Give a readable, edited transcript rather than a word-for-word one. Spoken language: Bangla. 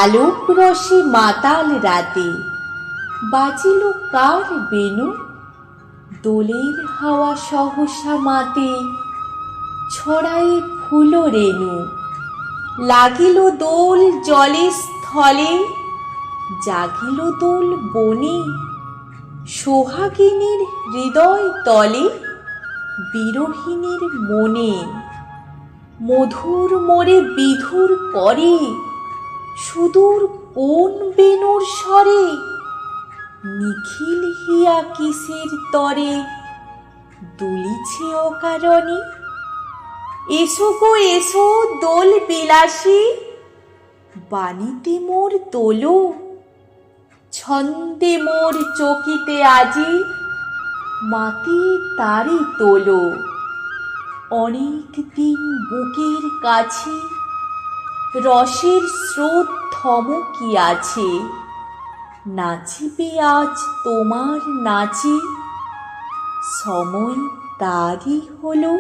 আলোক রসে মাতাল রাতে বাজিল কার বেনু, দোলের হাওয়া সহসা মাতে ছড়ায় ফুল রেণু। লাগিল দোল জলে স্থলে, জাগিল দোল বনে, সোহাগিনীর হৃদয় তলে, বিরহিণীর মনে। মধুর মোরে বিধুর করে, সুদূর কোন বেণুর স্বরে, নিখিল হিয়া কিসের তরে দুলিছে অকারণে। এসো গো এসো দোল বিলাসী, বাণীতে মোর দোলো, ছন্দে মোর চকিতে আজি মাতে তারি তোলো। অনেক দিন বুকের কাছে রসের স্রোত থমকিয়াছে, নাচিবে আজ তোমার নাচে, সময় তারই হলো।